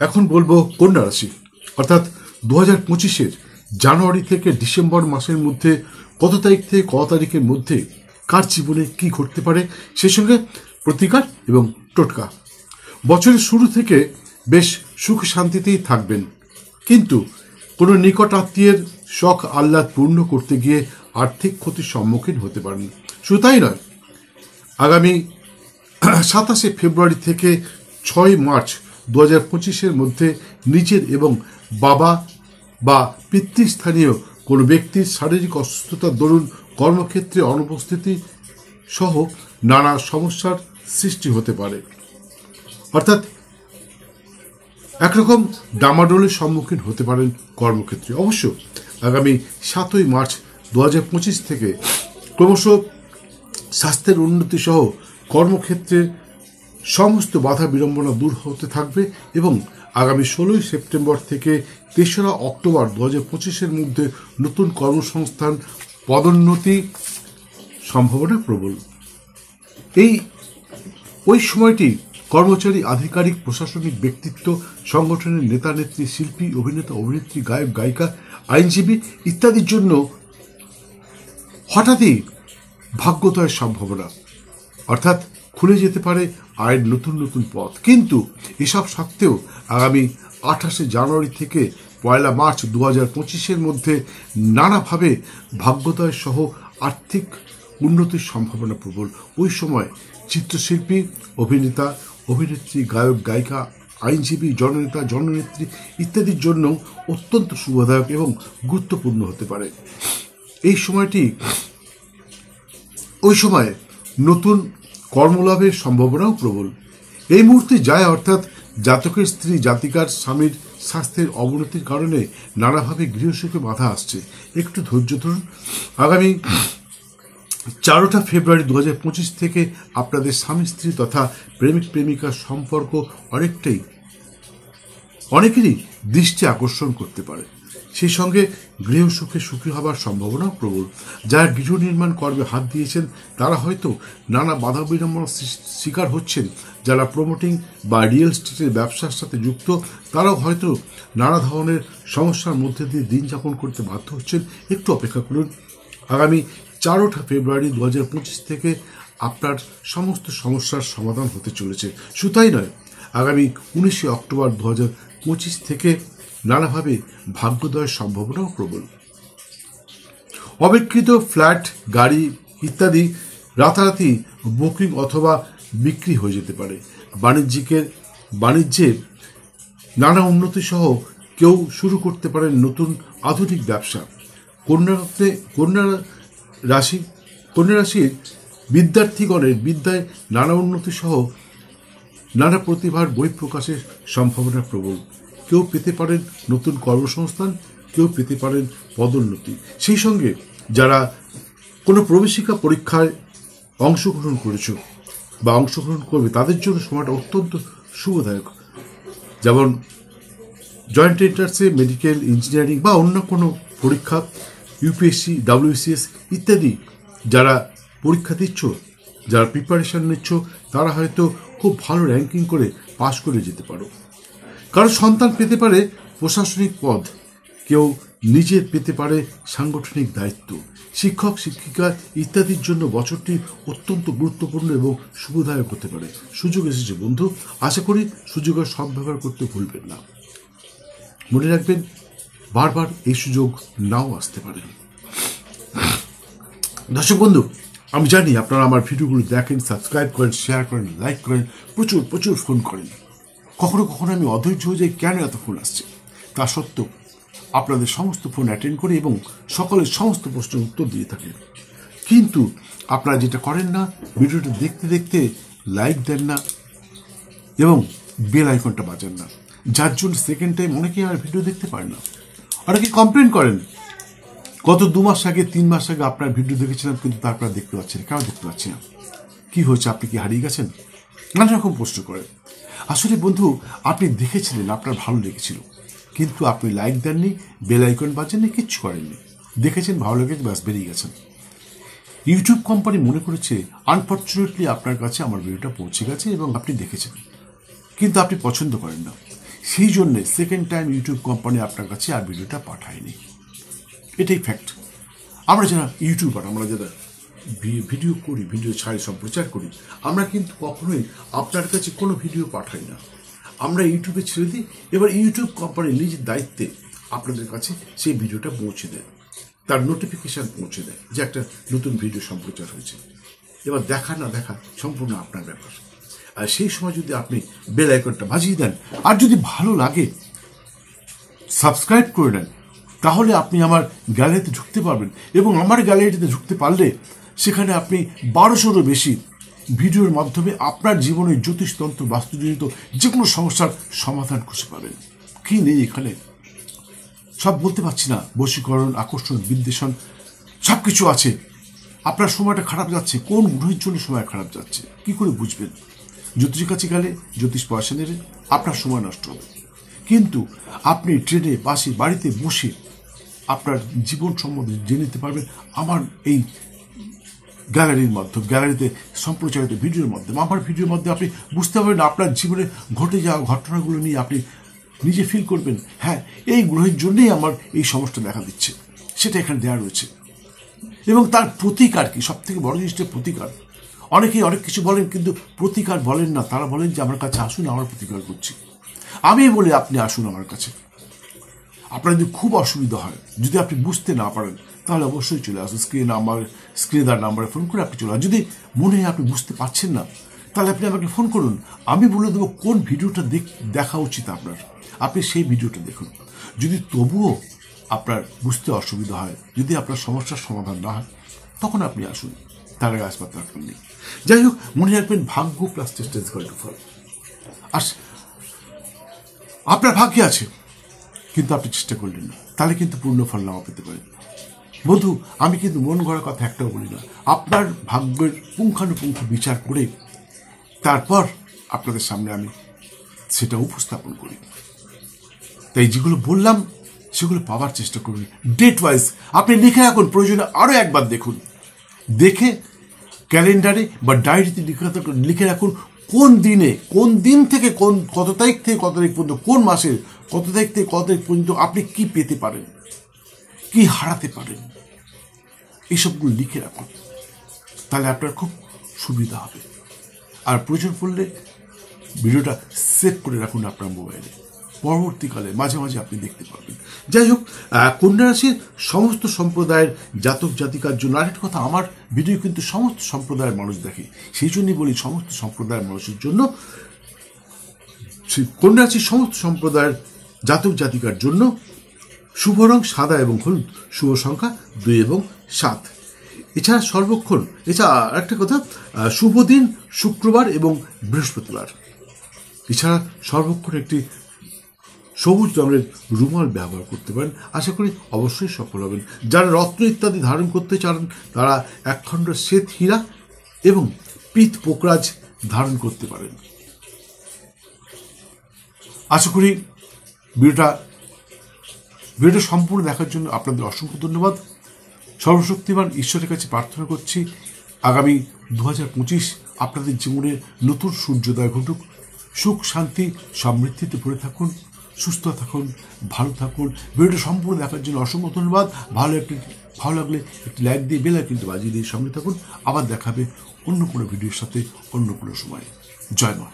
এখন বলবো কন্যা রাশি, অর্থাৎ 2025-এর জানুয়ারি থেকে ডিসেম্বর মাসের মধ্যে কত তারিখ থেকে কত তারিখের মধ্যে কার জীবনে কি ঘটতে পারে, সেই সঙ্গে প্রতিকার এবং টোটকা। বছরের শুরু থেকে বেশ সুখ শান্তিতেই থাকবেন, কিন্তু কোনো নিকট আত্মীয়ের শখ আহ্লাদ পূর্ণ করতে গিয়ে আর্থিক ক্ষতির সম্মুখীন হতে পারেন। শুধু তাই নয়, আগামী 27শে ফেব্রুয়ারি থেকে 6 মার্চ 2025-এর মধ্যে নিজের এবং বাবা বা পিতৃস্থানীয় কোনো ব্যক্তির শারীরিক অসুস্থতার দরুন কর্মক্ষেত্রে অনুপস্থিতি সহ নানা সমস্যার সৃষ্টি হতে পারে। অর্থাৎ একরকম ডামাডোলের সম্মুখীন হতে পারেন কর্মক্ষেত্রে। অবশ্য আগামী 7ই মার্চ 2025 থেকে ক্রমশ স্বাস্থ্যের উন্নতি সহ কর্মক্ষেত্রে সমস্ত বাধা বিড়ম্বনা দূর হতে থাকবে এবং আগামী 16ই সেপ্টেম্বর থেকে 3রা অক্টোবর 2025-এর মধ্যে নতুন কর্মসংস্থান পদোন্নতি সম্ভাবনা প্রবল। ওই সময়টি কর্মচারী, আধিকারিক, প্রশাসনিক ব্যক্তিত্ব, সংগঠনের নেতা নেত্রী, শিল্পী, অভিনেতা অভিনেত্রী, গায়ক গায়িকা, আইনজীবী ইত্যাদির জন্য হঠাৎই ভাগ্যোদয়ের সম্ভাবনা, অর্থাৎ খুলে যেতে পারে আয়ের নতুন নতুন পথ। কিন্তু এসব সত্ত্বেও আগামী 28শে জানুয়ারি থেকে 1 মার্চ 2025-এর মধ্যে নানাভাবে ভাগ্যোদয় সহ আর্থিক উন্নতির সম্ভাবনা প্রবল। ওই সময় চিত্রশিল্পী, অভিনেতা অভিনেত্রী, গায়ক গায়িকা, আইনজীবী, জননেতা জননেত্রী ইত্যাদির জন্য অত্যন্ত শুভদায়ক এবং গুরুত্বপূর্ণ হতে পারে। ওই সময় নতুন কর্মলাভের সম্ভাবনাও প্রবল। এই মুহূর্তে যায়, অর্থাৎ জাতকের স্ত্রী জাতিকার স্বামীর স্বাস্থ্যের অবনতির কারণে নানাভাবে গৃহসুখে বাধা আসছে। একটু ধৈর্য ধরুন। আগামী 4 ফেব্রুয়ারি 2025 থেকে আপনাদের স্বামী স্ত্রী তথা প্রেমিক প্রেমিকার সম্পর্ক অনেকেরই দৃষ্টি আকর্ষণ করতে পারে। সেই সঙ্গে গৃহসুখে সুখী হবার সম্ভাবনাও প্রবল। যারা গৃহ নির্মাণ কর্মে হাত দিয়েছেন তারা হয়তো নানা বাধা বিড়ম্বনার শিকার হচ্ছেন। যারা প্রমোটিং বা রিয়েল এস্টেটের ব্যবসার সাথে যুক্ত তারাও হয়তো নানা ধরনের সমস্যার মধ্যে দিয়ে দিন যাপন করতে বাধ্য হচ্ছেন। একটু অপেক্ষা করুন। আগামী 4 ফেব্রুয়ারি 2025 থেকে আপনার সমস্ত সমস্যার সমাধান হতে চলেছে। শুধু তাই নয়, আগামী 19 অক্টোবর 2025 থেকে নানাভাবে ভাগ্যোদয়ের সম্ভাবনাও প্রবল। অবিক্রিত ফ্ল্যাট, গাড়ি ইত্যাদি রাতারাতি বুকিং অথবা বিক্রি হয়ে যেতে পারে। বাণিজ্যের নানা উন্নতি সহ কেউ শুরু করতে পারেন নতুন আধুনিক ব্যবসা। কন্যা রাশির বিদ্যার্থীগণের বিদ্যায় নানা উন্নতি সহ নানা প্রতিভার বহিঃপ্রকাশের সম্ভাবনা প্রবল। কেউ পেতে পারেন নতুন কর্মসংস্থান, কেউ পেতে পারেন পদোন্নতি। সেই সঙ্গে যারা কোনো প্রবেশিকা পরীক্ষায় অংশগ্রহণ করেছ বা অংশগ্রহণ করবে তাদের জন্য সময়টা অত্যন্ত শুভদায়ক। যেমন জয়েন্ট এন্ট্রান্সে, মেডিকেল, ইঞ্জিনিয়ারিং বা অন্য কোনো পরীক্ষা, ইউপিএসসি, WBCS ইত্যাদি যারা পরীক্ষা দিচ্ছ, যারা প্রিপারেশন নিচ্ছ, তারা হয়তো খুব ভালো র্যাঙ্কিং করে পাশ করে যেতে পারো। কারো সন্তান পেতে পারে প্রশাসনিক পদ, কেউ নিজের পেতে পারে সাংগঠনিক দায়িত্ব। শিক্ষক, শিক্ষিকা ইত্যাদির জন্য বছরটি অত্যন্ত গুরুত্বপূর্ণ এবং শুভদায়ক হতে পারে। সুযোগ এসেছে বন্ধু, আশা করি সুযোগের সদ্ব্যবহার করতে ভুলবেন না। মনে রাখবেন, বারবার এই সুযোগ নাও আসতে পারে। দর্শক বন্ধু, আমি জানি আপনারা আমার ভিডিওগুলো দেখেন, সাবস্ক্রাইব করেন, শেয়ার করেন, লাইক করেন, প্রচুর ফোন করেন। কখনো কখনো আমি অধৈর্য হয়ে যাই, কেন এত ফোন আসছে। তা সত্ত্বেও আপনাদের সমস্ত ফোন অ্যাটেন্ড করি এবং সকলের সমস্ত প্রশ্নের উত্তর দিয়ে থাকি। কিন্তু আপনারা যেটা করেন না, ভিডিওটা দেখতে দেখতে লাইক দেন না এবং বেল আইকনটা বাজান না, যার জন্য সেকেন্ড টাইম অনেকেই আর ভিডিও দেখতে পারেন না। অনেকে কমপ্লেন করেন, গত 2 মাস আগে 3 মাস আগে আপনার ভিডিও দেখেছিলাম কিন্তু তারপর দেখতে পাচ্ছেন, কেন দেখতে পাচ্ছি না, কি হয়েছে, আপনি কি হারিয়ে গেছেন, নানা রকম প্রশ্ন করেন। আসলে বন্ধু, আপনি দেখেছিলেন, আপনার ভালো লেগেছিল, কিন্তু আপনি লাইক দেননি, বেল আইকন বাজেননি, কিচ্ছু করেননি। দেখেছেন, ভালো লেগেছে, ব্যাস বেরিয়ে গেছেন। ইউটিউব কোম্পানি মনে করেছে আনফর্চুনেটলি আপনার কাছে আমার ভিডিওটা পৌঁছে গেছে এবং আপনি দেখেছেন, কিন্তু আপনি পছন্দ করেন না। সেই জন্য সেকেন্ড টাইম ইউটিউব কোম্পানি আপনার কাছে আর ভিডিওটা পাঠায়নি। এটাই ফ্যাক্ট। আমরা যারা ইউটিউবার, আমরা যারা ভিডিও করি, ভিডিও ছাড়ি, সম্প্রচার করি, আমরা কিন্তু কখনোই আপনার কাছে কোনো ভিডিও পাঠাই না। আমরা ইউটিউবে ছেড়ে দিই, এবার ইউটিউব কোম্পানি নিজের দায়িত্বে আপনাদের কাছে সেই ভিডিওটা পৌঁছে দেয়, তার নোটিফিকেশান পৌঁছে দেয় যে একটা নতুন ভিডিও সম্প্রচার হয়েছে। এবার দেখা না দেখা সম্পূর্ণ আপনার ব্যাপার। আর সেই সময় যদি আপনি বেল আইকনটা বাজিয়ে দেন, আর যদি ভালো লাগে সাবস্ক্রাইব করে নেন, তাহলে আপনি আমার গ্যালারিতে ঢুকতে পারবেন। এবং আমার গ্যালারিতে ঢুকতে পারলে সেখানে আপনি 1200-এরও বেশি ভিডিওর মাধ্যমে আপনার জীবনের জ্যোতিষতন্ত্র, বাস্তুজনিত যে কোনো সমস্যার সমাধান খুঁজে পাবেন। কি নেই এখানে সব বলতে পারছি না, বশীকরণ, আকর্ষণ, বিদ্বেষণ সব কিছু আছে। আপনার সময়টা খারাপ যাচ্ছে, কোন গ্রহের জন্য সময় খারাপ যাচ্ছে কি করে বুঝবেন? জ্যোতিষের কাছে গেলে জ্যোতিষ পয়সা নেবে, আপনার সময় নষ্ট হবে। কিন্তু আপনি ট্রেনে, বাসে, বাড়িতে বসে আপনার জীবন সম্বন্ধে জেনে নিতে পারবেন আমার এই গ্যালারির মাধ্যমে, গ্যালারিতে সম্প্রচারিত ভিডিওর মাধ্যমে। আমার ভিডিওর মাধ্যমে আপনি বুঝতে পারবেন আপনার জীবনে ঘটে যাওয়া ঘটনাগুলো নিয়ে আপনি নিজে ফিল করবেন, হ্যাঁ এই গ্রহের জন্যই আমার এই সমস্যা দেখা দিচ্ছে, সেটা এখানে দেওয়া রয়েছে। এবং তার প্রতিকার কি, সব থেকে বড় জিনিসটা প্রতিকার। অনেকেই অনেক কিছু বলেন কিন্তু প্রতিকার বলেন না, তারা বলেন যে আমার কাছে আসুন, আমার প্রতিকার করছি। আমি বলি আপনি আসুন আমার কাছে। আপনার যদি খুব অসুবিধা হয়, যদি আপনি বুঝতে না পারেন, তাহলে অবশ্যই চলে আসুন। স্ক্রিনে দেওয়ার নাম্বারে ফোন করে আপনি চলে আসুন। যদি মনে হয় আপনি বুঝতে পারছেন না, তাহলে আপনি আমাকে ফোন করুন, আমি বলে দেবো কোন ভিডিওটা দেখা উচিত আপনার। আপনি সেই ভিডিওটা দেখুন। যদি তবুও আপনার বুঝতে অসুবিধা হয়, যদি আপনার সমস্যার সমাধান না হয়, তখন আপনি আসুন, তার আগে আসবার দরকার নেই। যাই হোক, মনে রাখবেন ভাগ্য প্লাস চেষ্টা ইজ ইকুয়াল টু ফল। আর আপনার ভাগ্যে আছে কিন্তু আপনি চেষ্টা করলেন না, তাহলে কিন্তু পূর্ণ ফল নাও পেতে পারেন। বন্ধু, আমি কিন্তু মন গড়া কথা একটাও বলি না। আপনার ভাগ্যের পুঙ্খানুপুঙ্খ বিচার করে তারপর আপনাদের সামনে আমি সেটা উপস্থাপন করি। তাই যেগুলো বললাম সেগুলো পাওয়ার চেষ্টা করুন। ডেট ওয়াইজ আপনি লিখে রাখুন, প্রয়োজনে আরও একবার দেখুন, দেখে ক্যালেন্ডারে বা ডায়েরিতে লিখে রাখুন কোন দিনে, কোন দিন থেকে কত তারিখ থেকে কত তারিখ পর্যন্ত, কোন মাসের কত তারিখ থেকে কত তারিখ পর্যন্ত আপনি কি পেতে পারেন, কি হারাতে পারেন, এইসবগুলো লিখে রাখুন। তাহলে আপনার খুব সুবিধা হবে। আর প্রয়োজন পড়লে ভিডিওটা সেভ করে রাখুন আপনার মোবাইলে, পরবর্তীকালে মাঝে মাঝে আপনি দেখতে পারবেন। যাই হোক, কন্যা রাশির সমস্ত সম্প্রদায়ের জাতক জাতিকার জন্য আরেকটা কথা, আমার ভিডিও কিন্তু সমস্ত সম্প্রদায়ের মানুষ দেখে, সেই জন্যই বলি সমস্ত সম্প্রদায়ের মানুষের জন্য, কন্যা রাশির সমস্ত সম্প্রদায়ের জাতক জাতিকার জন্য শুভ রং সাদা এবং হলুদ, শুভ সংখ্যা 2 এবং 7। এছাড়া সর্বক্ষণ, এছাড়া আরেকটা কথা, শুভ দিন শুক্রবার এবং বৃহস্পতিবার। এছাড়া সর্বক্ষণ একটি সবুজ রঙের রুমাল ব্যবহার করতে পারেন, আশা করি অবশ্যই সফল হবেন। যারা রত্ন ইত্যাদি ধারণ করতে চান তারা একখণ্ড শ্বেত হীরা এবং পিত পোকরাজ ধারণ করতে পারেন। আশা করি ভিডিওটা সম্পূর্ণ দেখার জন্য আপনাদের অসংখ্য ধন্যবাদ। সর্বশক্তিমান ঈশ্বরের কাছে প্রার্থনা করছি আগামী 2025 আপনাদের জীবনে নতুন সূর্যোদয় ঘটুক। সুখ, শান্তি, সমৃদ্ধিতে ভরে থাকুন, সুস্থ থাকুন, ভালো থাকুন। ভিডিওটা সম্পূর্ণ দেখার জন্য অসংখ্য ধন্যবাদ। ভালো লাগলে একটি লাইক দিয়ে বেল আইকনটি বাজিয়ে দিয়ে সঙ্গে থাকুন। আবার দেখাবে অন্য কোনো ভিডিওর সাথে অন্য কোনো সময়। জয় মা।